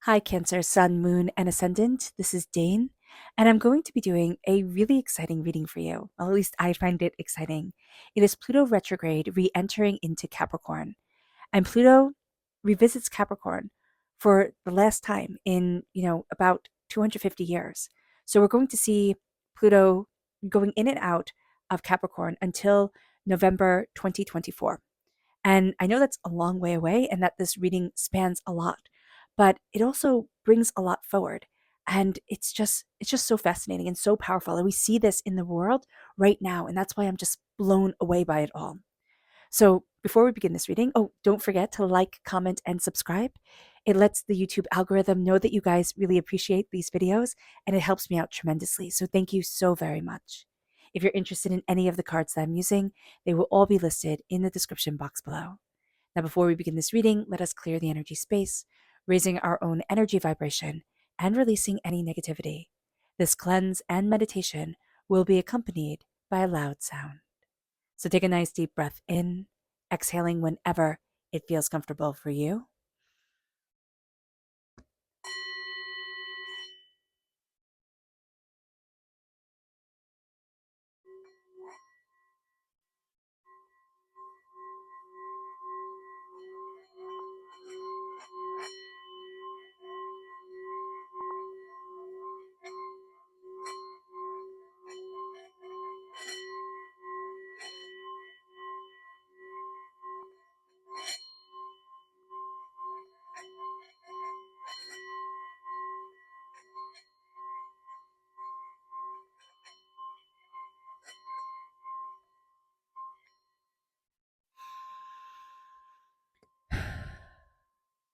Hi, Cancer, Sun, Moon, and Ascendant. This is Dane, and I'm going to be doing a really exciting reading for you. Well, at least I find it exciting. It is Pluto retrograde re entering into Capricorn, and Pluto revisits Capricorn for the last time in, about 250 years. So we're going to see Pluto going in and out of Capricorn until November 2024. And I know that's a long way away and that this reading spans a lot, but it also brings a lot forward. And it's just so fascinating and so powerful. And we see this in the world right now. And that's why I'm just blown away by it all. So before we begin this reading, don't forget to like, comment, and subscribe. It lets the YouTube algorithm know that you guys really appreciate these videos and it helps me out tremendously. So thank you so very much. If you're interested in any of the cards that I'm using, they will all be listed in the description box below. Now, before we begin this reading, let us clear the energy space, raising our own energy vibration and releasing any negativity. This cleanse and meditation will be accompanied by a loud sound. So take a nice deep breath in, exhaling whenever it feels comfortable for you.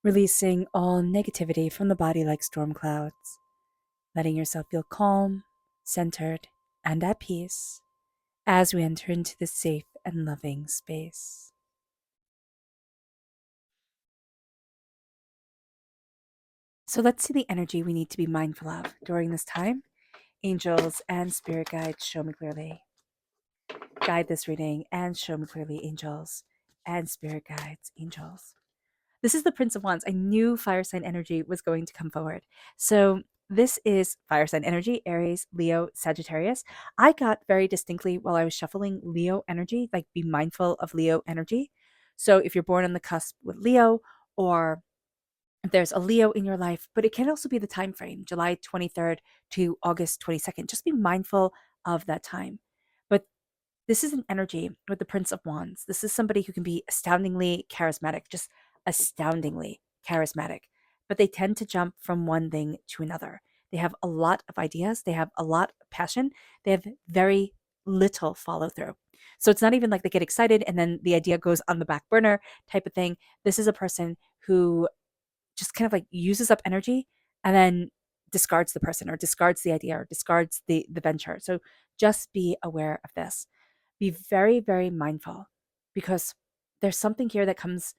Releasing all negativity from the body like storm clouds, letting yourself feel calm, centered, and at peace as we enter into this safe and loving space. So let's see the energy we need to be mindful of during this time. Angels and spirit guides, show me clearly. Guide this reading and show me clearly, angels and spirit guides, angels. This is the Prince of Wands. I knew fire sign energy was going to come forward. So this is fire sign energy, Aries, Leo, Sagittarius. I got very distinctly while I was shuffling Leo energy, like be mindful of Leo energy. So if you're born on the cusp with Leo, or if there's a Leo in your life, but it can also be the time frame, July 23rd to August 22nd. Just be mindful of that time. But this is an energy with the Prince of Wands. This is somebody who can be astoundingly charismatic, just astoundingly charismatic. But they tend to jump from one thing to another. They have a lot of ideas, they have a lot of passion, they have very little follow through. So it's not even like they get excited and then the idea goes on the back burner type of thing. This is a person who just kind of like uses up energy and then discards the person or discards the idea or discards the venture. So just be aware of this. Be very, very mindful because there's something here that comes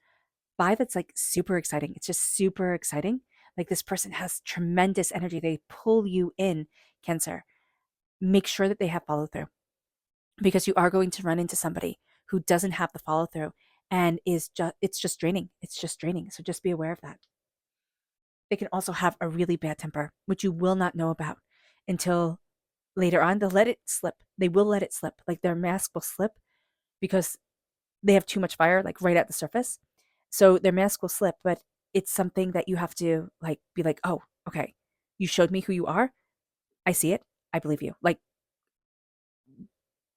by that's like super exciting. It's just super exciting. Like this person has tremendous energy. They pull you in, Cancer. Make sure that they have follow through because you are going to run into somebody who doesn't have the follow through and it's just draining. It's just draining. So just be aware of that. They can also have a really bad temper, which you will not know about until later on. They'll let it slip. They will let it slip. Like their mask will slip because they have too much fire, like right at the surface. So their mask will slip, but it's something that you have to like be like, oh, okay, you showed me who you are. I see it. I believe you. Like,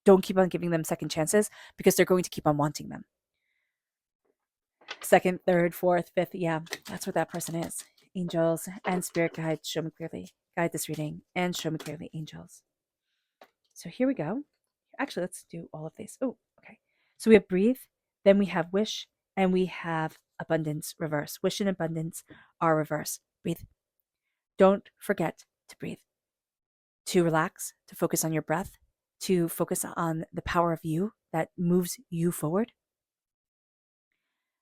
don't keep on giving them second chances because they're going to keep on wanting them. Second, third, fourth, fifth. Yeah, that's what that person is. Angels and spirit guides, show me clearly. Guide this reading and show me clearly, angels. So here we go. Actually, let's do all of these. Oh, okay. So we have breathe, then we have wish, and we have abundance reverse. Wish and abundance are reverse. Breathe. Don't forget to breathe. To relax, to focus on your breath, to focus on the power of you that moves you forward.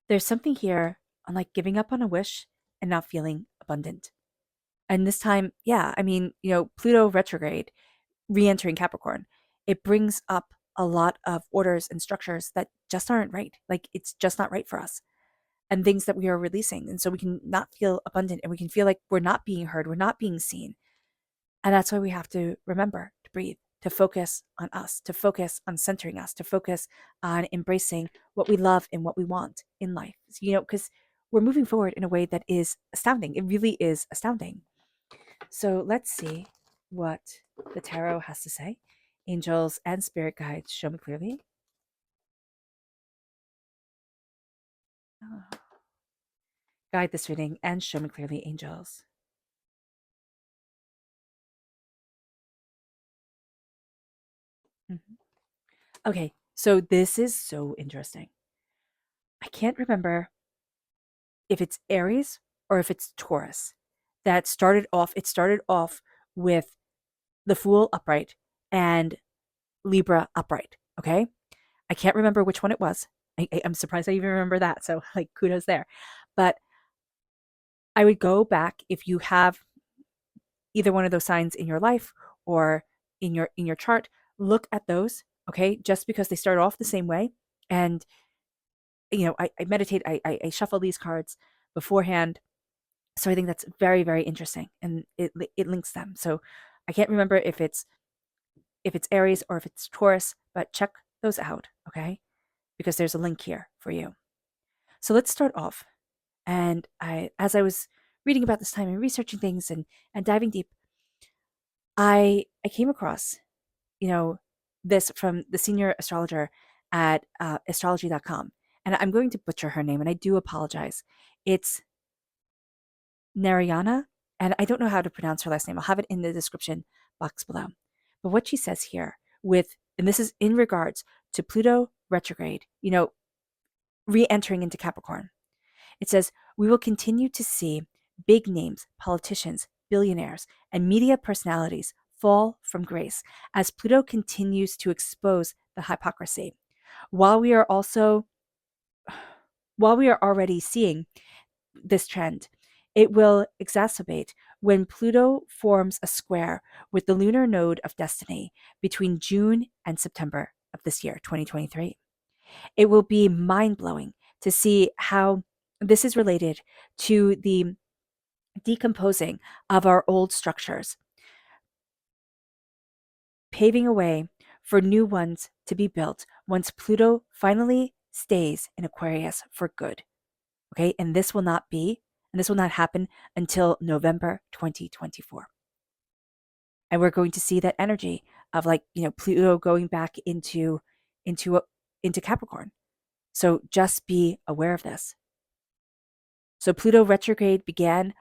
There's something here on like giving up on a wish and not feeling abundant. And this time, yeah, I mean, Pluto retrograde, re-entering Capricorn, it brings up a lot of orders and structures that just aren't right. Like it's just not right for us. and things that we are releasing. And so we can not feel abundant, and we can feel like we're not being heard, we're not being seen. And that's why we have to remember to breathe, to focus on us, to focus on centering us, to focus on embracing what we love and what we want in life. Because we're moving forward in a way that is astounding. It really is astounding. So let's see what the tarot has to say. Angels and spirit guides, show me clearly. Oh. Guide this reading and show me clearly, angels. Mhm. Okay, so this is so interesting. I can't remember if it's Aries or if it's Taurus that started off with the Fool upright and Libra upright. Okay. I can't remember which one it was. I'm surprised I even remember that. So, like, kudos there. But I would go back if you have either one of those signs in your life or in your chart. Look at those. Okay. Just because they start off the same way. And, I meditate, I shuffle these cards beforehand. So I think that's very, very interesting, and it links them. So I can't remember if it's Aries or if it's Taurus, but check those out, okay? Because there's a link here for you. So let's start off. And as I was reading about this time and researching things and diving deep, I came across, you know, this from the senior astrologer at astrology.com. And I'm going to butcher her name, and I do apologize. It's Narayana, and I don't know how to pronounce her last name. I'll have it in the description box below. But what she says here and this is in regards to Pluto retrograde, re-entering into Capricorn. It says, we will continue to see big names, politicians, billionaires, and media personalities fall from grace as Pluto continues to expose the hypocrisy. While we are already seeing this trend, it will exacerbate when Pluto forms a square with the lunar node of destiny between June and September of this year, 2023. It will be mind blowing to see how this is related to the decomposing of our old structures, paving a way for new ones to be built once Pluto finally stays in Aquarius for good. Okay, and this will not happen until November 2024. And we're going to see that energy of, like, Pluto going back into into Capricorn. So just be aware of this. So Pluto retrograde began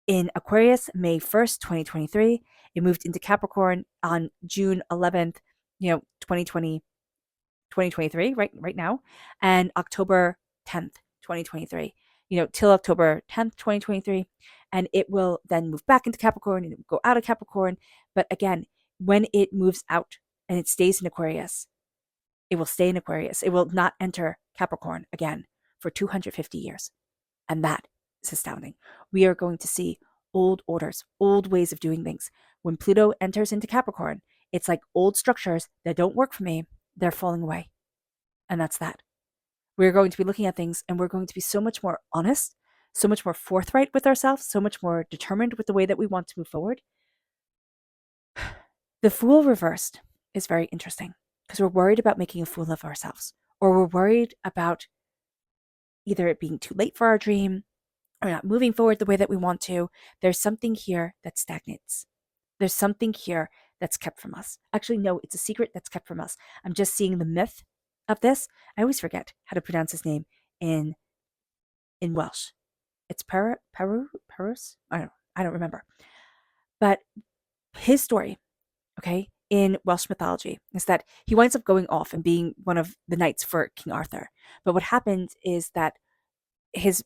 in Aquarius May 1st, 2023. It moved into Capricorn on June 11th, 2023, right now, and October 10th, 2023, till October 10th, 2023. And it will then move back into Capricorn and it will go out of Capricorn. But again, when it moves out and it stays in Aquarius, it will stay in Aquarius. It will not enter Capricorn again for 250 years. And that is astounding. We are going to see old orders, old ways of doing things. When Pluto enters into Capricorn, it's like old structures that don't work for me, they're falling away. And that's that. We're going to be looking at things, and we're going to be so much more honest, so much more forthright with ourselves, so much more determined with the way that we want to move forward. The Fool reversed is very interesting because we're worried about making a fool of ourselves, or we're worried about either it being too late for our dream or not moving forward the way that we want to. There's something here that stagnates. There's something here that's kept from us. Actually, no, it's a secret that's kept from us. I'm just seeing the myth of this. I always forget how to pronounce his name in Welsh. It's Perus? I don't remember. But his story, okay, in Welsh mythology is that he winds up going off and being one of the knights for King Arthur. But what happened is that his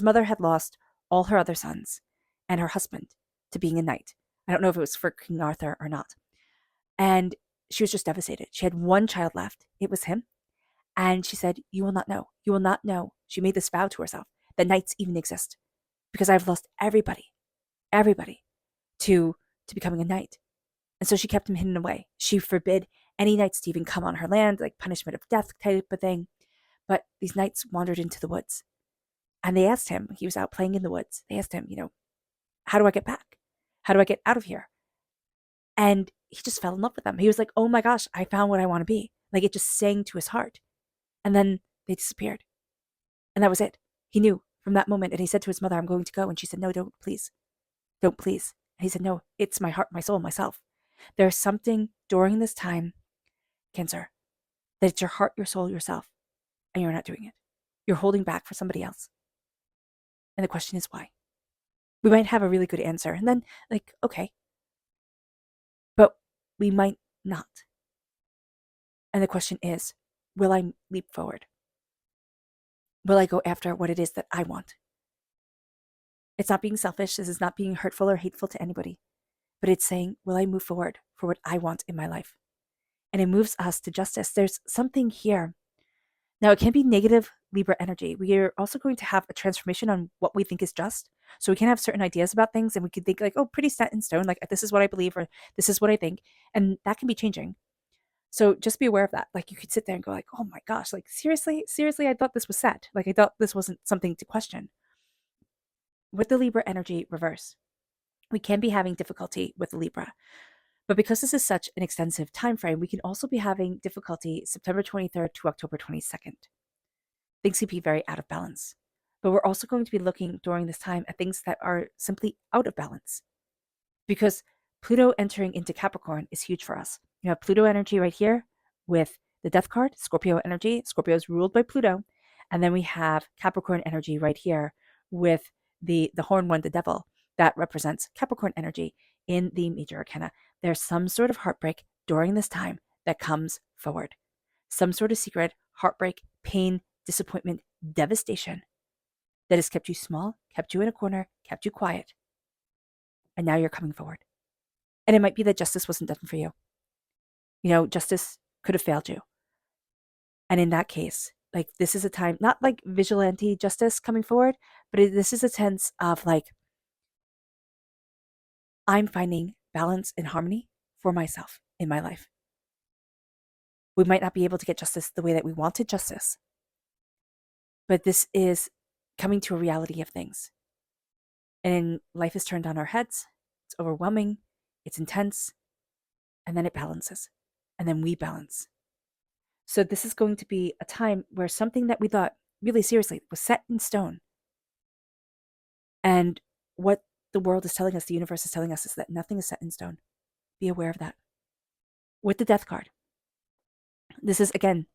mother had lost all her other sons and her husband to being a knight. I don't know if it was for King Arthur or not. And she was just devastated. She had one child left. It was him. And she said, "You will not know. You will not know." She made this vow to herself that knights even exist because I've lost everybody to becoming a knight. And so she kept him hidden away. She forbid any knights to even come on her land, like punishment of death type of thing. But these knights wandered into the woods, and they asked him, he was out playing in the woods. They asked him, how do I get back? How do I get out of here? And he just fell in love with them. He was like, oh my gosh, I found what I want to be. Like, it just sang to his heart. And then they disappeared. And that was it. He knew from that moment. And he said to his mother, I'm going to go. And she said, no, don't, please. Don't, please. And he said, no, it's my heart, my soul, myself. There's something during this time, Cancer, that it's your heart, your soul, yourself, and you're not doing it. You're holding back for somebody else. And the question is why? We might have a really good answer. And then, like, okay. But we might not. And the question is, will I leap forward? Will I go after what it is that I want? It's not being selfish. This is not being hurtful or hateful to anybody. But it's saying, will I move forward for what I want in my life? And it moves us to justice. There's something here. Now, it can be negative Libra energy. We are also going to have a transformation on what we think is just. So we can have certain ideas about things and we could think like, oh, pretty set in stone. Like, this is what I believe or this is what I think. And that can be changing. So just be aware of that. Like, you could sit there and go like, oh my gosh, like seriously, I thought this was set. Like, I thought this wasn't something to question. With the Libra energy reverse, we can be having difficulty with Libra. But because this is such an extensive time frame, we can also be having difficulty September 23rd to October 22nd. Things can be very out of balance. But we're also going to be looking during this time at things that are simply out of balance. Because Pluto entering into Capricorn is huge for us. You have Pluto energy right here with the Death card, Scorpio energy. Scorpio is ruled by Pluto. And then we have Capricorn energy right here with the horn one, the Devil, that represents Capricorn energy in the major arcana. There's some sort of heartbreak during this time that comes forward. Some sort of secret heartbreak, pain, disappointment, devastation that has kept you small, kept you in a corner, kept you quiet. And now you're coming forward. And it might be that justice wasn't done for you. Justice could have failed you. And in that case, like, this is a time, not like vigilante justice coming forward, but this is a sense of like, I'm finding balance and harmony for myself in my life. We might not be able to get justice the way that we wanted justice, but this is coming to a reality of things. And life is turned on our heads. It's overwhelming. It's intense. And then it balances. And then we balance. So this is going to be a time where something that we thought really seriously was set in stone. And what the world is telling us, the universe is telling us, is that nothing is set in stone. Be aware of that. With the Death card, this is, again,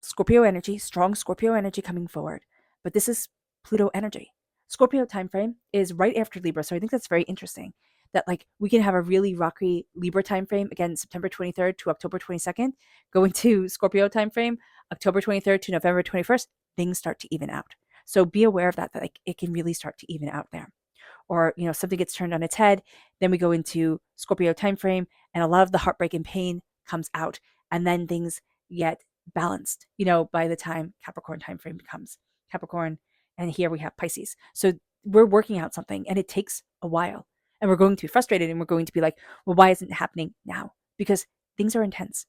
Scorpio energy, strong Scorpio energy coming forward. But this is Pluto energy. Scorpio time frame is right after Libra. So I think that's very interesting that, like, we can have a really rocky Libra time frame, again, September 23rd to October 22nd, go into Scorpio time frame, October 23rd to November 21st, things start to even out. So be aware of that like, it can really start to even out there. Or, something gets turned on its head, then we go into Scorpio time frame, and a lot of the heartbreak and pain comes out, and then things get balanced, by the time Capricorn time frame comes. Capricorn, and here we have Pisces. So we're working out something, and it takes a while. And we're going to be frustrated, and we're going to be like, well, why isn't it happening now? Because things are intense.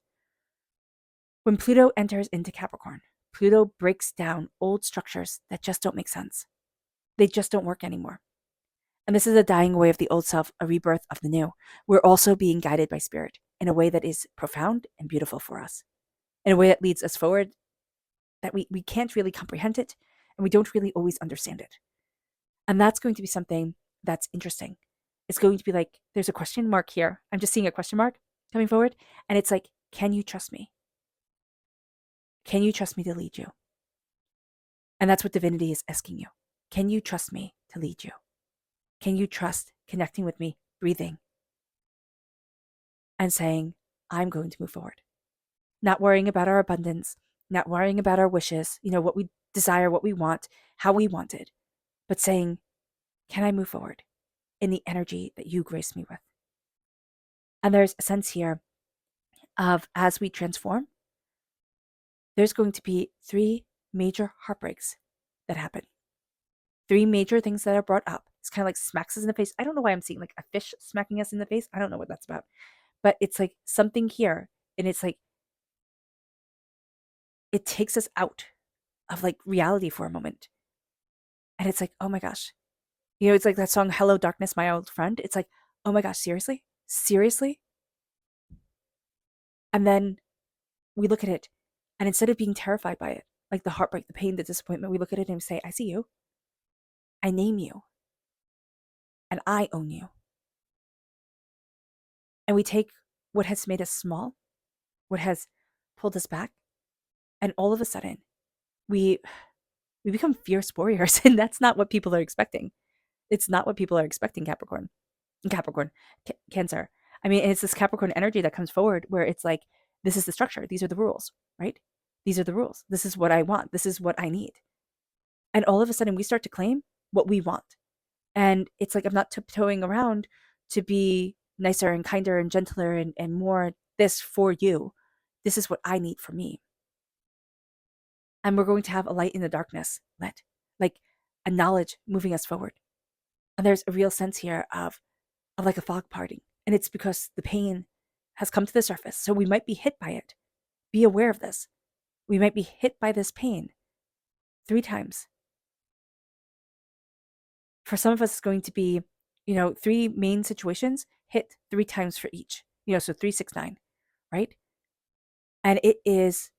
When Pluto enters into Capricorn, Pluto breaks down old structures that just don't make sense. They just don't work anymore. And this is a dying away of the old self, a rebirth of the new. We're also being guided by spirit in a way that is profound and beautiful for us, in a way that leads us forward, that we can't really comprehend it, and we don't really always understand it. And that's going to be something that's interesting. It's going to be like, there's a question mark here. I'm just seeing a question mark coming forward. And it's like, can you trust me? Can you trust me to lead you? And that's what divinity is asking you. Can you trust me to lead you? Can you trust connecting with me, breathing, and saying, I'm going to move forward? Not worrying about our abundance, not worrying about our wishes, what we desire, what we want, how we want it, but saying, can I move forward in the energy that you grace me with? And there's a sense here of, as we transform, there's going to be 3 major heartbreaks that happen. 3 major things that are brought up. It's kind of like smacks us in the face. I don't know why I'm seeing like a fish smacking us in the face. I don't know what that's about. But it's like something here. And it's like, it takes us out of like reality for a moment. And it's like, oh my gosh. It's like that song, Hello Darkness, My Old Friend. It's like, oh my gosh, seriously? Seriously? And then we look at it, and instead of being terrified by it, like the heartbreak, the pain, the disappointment, we look at it and we say, I see you. I name you. And I own you. And we take what has made us small, what has pulled us back, and all of a sudden we become fierce warriors. And that's not what people are expecting. It's not what people are expecting, Cancer. I mean, it's this Capricorn energy that comes forward where it's like, this is the structure. These are the rules, right? These are the rules. This is what I want. This is what I need. And all of a sudden we start to claim what we want. And it's like, I'm not tiptoeing around to be nicer and kinder and gentler and more this for you. This is what I need for me. And we're going to have a light in the darkness lit, like a knowledge moving us forward. And there's a real sense here of like a fog parting. And it's because the pain has come to the surface. So we might be hit by it. Be aware of this. We might be hit by this pain 3 times. For some of us, it's going to be, 3 main situations hit 3 times for each. So 3, 6, 9, right? And it is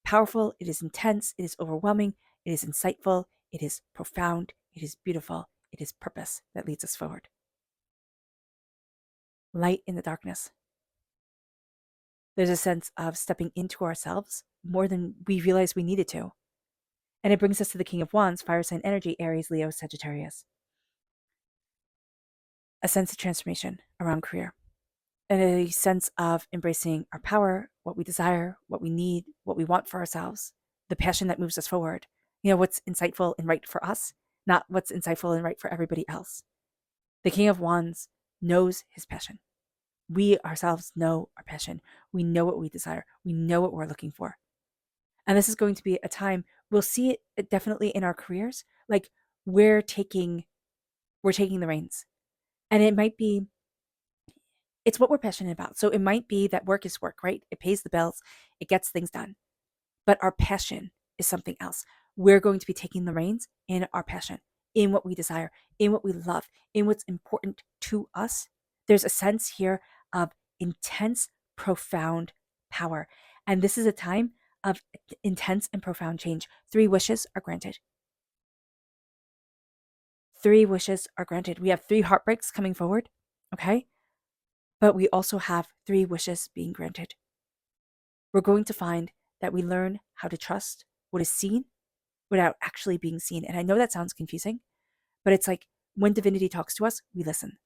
powerful. It is intense. It is overwhelming. It is insightful. It is profound. It is beautiful. It is purpose that leads us forward. Light in the darkness. There's a sense of stepping into ourselves more than we realized we needed to. And it brings us to the King of Wands, fire sign energy, Aries, Leo, Sagittarius. A sense of transformation around career. And a sense of embracing our power, what we desire, what we need, what we want for ourselves, the passion that moves us forward. What's insightful and right for us, not what's insightful and right for everybody else. The King of Wands knows his passion. We ourselves know our passion. We know what we desire. We know what we're looking for. And this is going to be a time, we'll see it definitely in our careers, like we're taking the reins. And it might be, it's what we're passionate about. So it might be that work is work, right? It pays the bills, it gets things done. But our passion is something else. We're going to be taking the reins in our passion, in what we desire, in what we love, in what's important to us. There's a sense here of intense, profound power. And this is a time of intense and profound change. 3 wishes are granted. 3 wishes are granted. We have 3 heartbreaks coming forward, okay? But we also have 3 wishes being granted. We're going to find that we learn how to trust what is seen without actually being seen. And I know that sounds confusing, but it's like when divinity talks to us, we listen.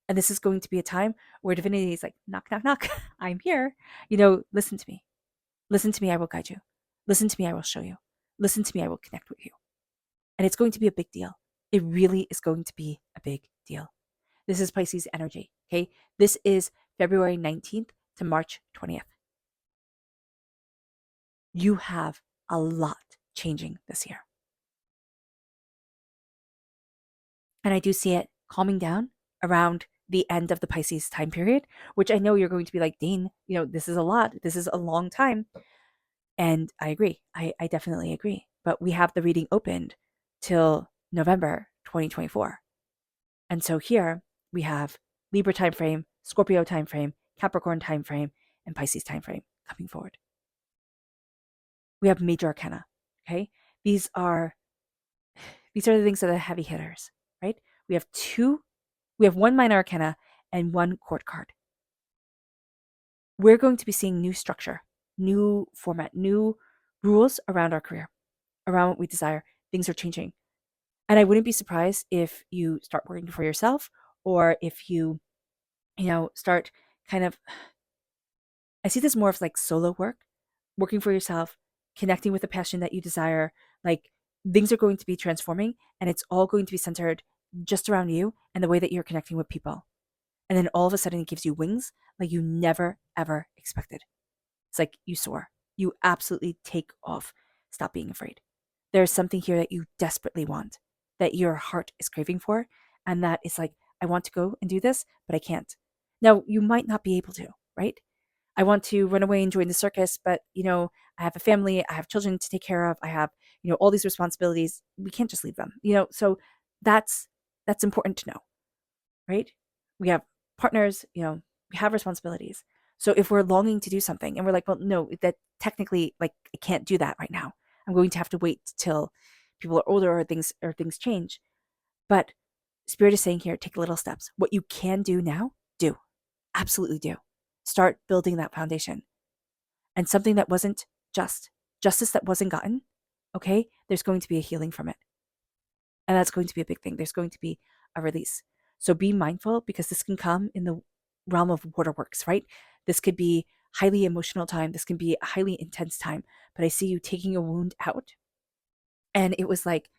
And this is going to be a time where divinity is like, knock, knock, knock. I'm here. Listen to me. Listen to me. I will guide you. Listen to me. I will show you. Listen to me. I will connect with you. And it's going to be a big deal. It really is going to be a big deal. This is Pisces energy. Okay. This is February 19th to March 20th. You have a lot changing this year. And I do see it calming down around the end of the Pisces time period, which I know you're going to be like, Dane, this is a lot. This is a long time. And I agree. I definitely agree. But we have the reading opened till November 2024. And so here we have Libra time frame, Scorpio time frame, Capricorn time frame, and Pisces time frame coming forward. We have major arcana. Okay. These are the things that are heavy hitters, right? We have 1 minor arcana and 1 court card. We're going to be seeing new structure, new format, new rules around our career, around what we desire. Things are changing. And I wouldn't be surprised if you start working for yourself, or if you, start kind of, I see this more of like solo work, working for yourself, connecting with the passion that you desire. Like things are going to be transforming, and it's all going to be centered just around you and the way that you're connecting with people. And then all of a sudden it gives you wings like you never, ever expected. It's like you soar. You absolutely take off. Stop being afraid. There's something here that you desperately want, that your heart is craving for, and that is like, I want to go and do this, but I can't. Now, you might not be able to, right? I want to run away and join the circus, but I have a family, I have children to take care of, I have, all these responsibilities, we can't just leave them. So that's important to know, right? We have partners, we have responsibilities. So if we're longing to do something and we're like, well, no, that technically, like, I can't do that right now. I'm going to have to wait till people are older or things change. But Spirit is saying here, take little steps. What you can do now, do. Absolutely do. Start building that foundation. And something that wasn't justice that wasn't gotten, okay, there's going to be a healing from it. And that's going to be a big thing. There's going to be a release. So be mindful, because this can come in the realm of waterworks, right? This could be highly emotional time. This can be a highly intense time. But I see you taking a wound out. And it's like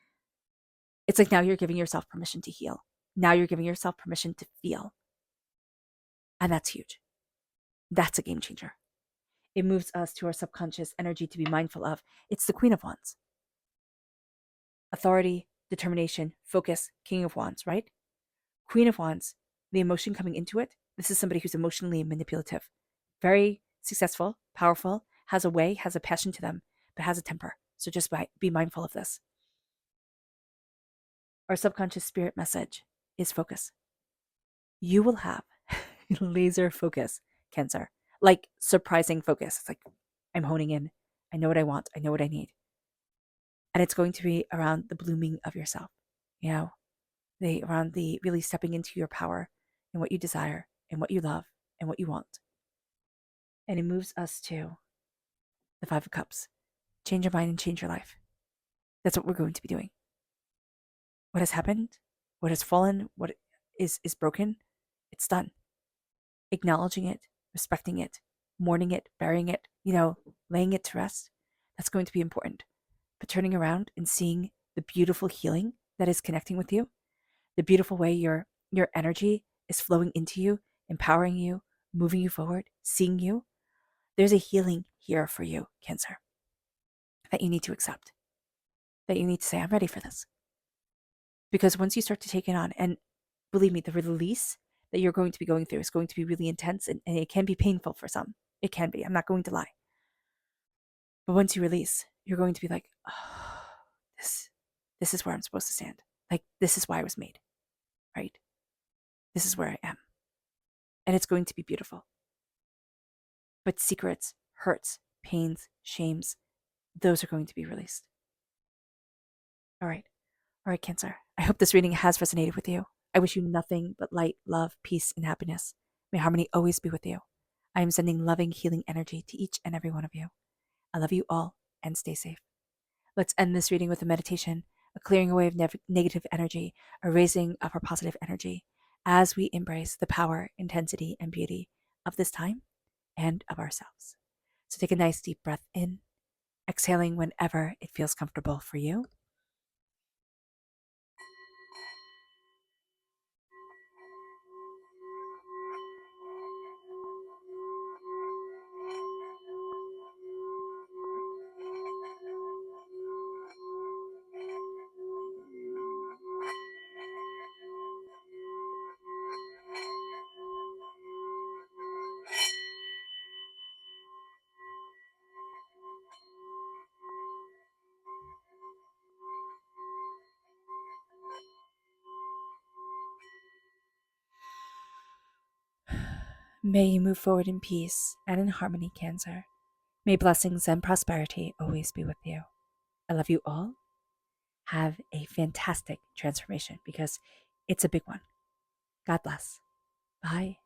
now you're giving yourself permission to heal. Now you're giving yourself permission to feel. And that's huge. That's a game changer. It moves us to our subconscious energy to be mindful of. It's the Queen of Wands. Authority, determination, focus, King of Wands, right? Queen of Wands, the emotion coming into it. This is somebody who's emotionally manipulative, very successful, powerful, has a way, has a passion to them, but has a temper. So just be mindful of this. Our subconscious spirit message is focus. You will have laser focus, Cancer, like surprising focus. It's like, I'm honing in. I know what I want. I know what I need. And it's going to be around the blooming of yourself, around the really stepping into your power and what you desire and what you love and what you want. And it moves us to the Five of Cups. Change your mind and change your life. That's what we're going to be doing. What has happened, what has fallen, what is broken, it's done. Acknowledging it, respecting it, mourning it, burying it, laying it to rest. That's going to be important. But turning around and seeing the beautiful healing that is connecting with you, the beautiful way your energy is flowing into you, empowering you, moving you forward, seeing you. There's a healing here for you, Cancer, that you need to accept, that you need to say, I'm ready for this. Because once you start to take it on, and believe me, the release that you're going to be going through is going to be really intense, and it can be painful for some. It can be. I'm not going to lie. But once you release, you're going to be like, oh, this is where I'm supposed to stand. Like, this is why I was made, right? This is where I am. And it's going to be beautiful. But secrets, hurts, pains, shames, those are going to be released. All right, Cancer. I hope this reading has resonated with you. I wish you nothing but light, love, peace, and happiness. May harmony always be with you. I am sending loving, healing energy to each and every one of you. I love you all, and stay safe. Let's end this reading with a meditation, a clearing away of negative energy, a raising of our positive energy as we embrace the power, intensity, and beauty of this time and of ourselves. So take a nice deep breath in, exhaling whenever it feels comfortable for you. May you move forward in peace and in harmony, Cancer. May blessings and prosperity always be with you. I love you all. Have a fantastic transformation, because it's a big one. God bless. Bye.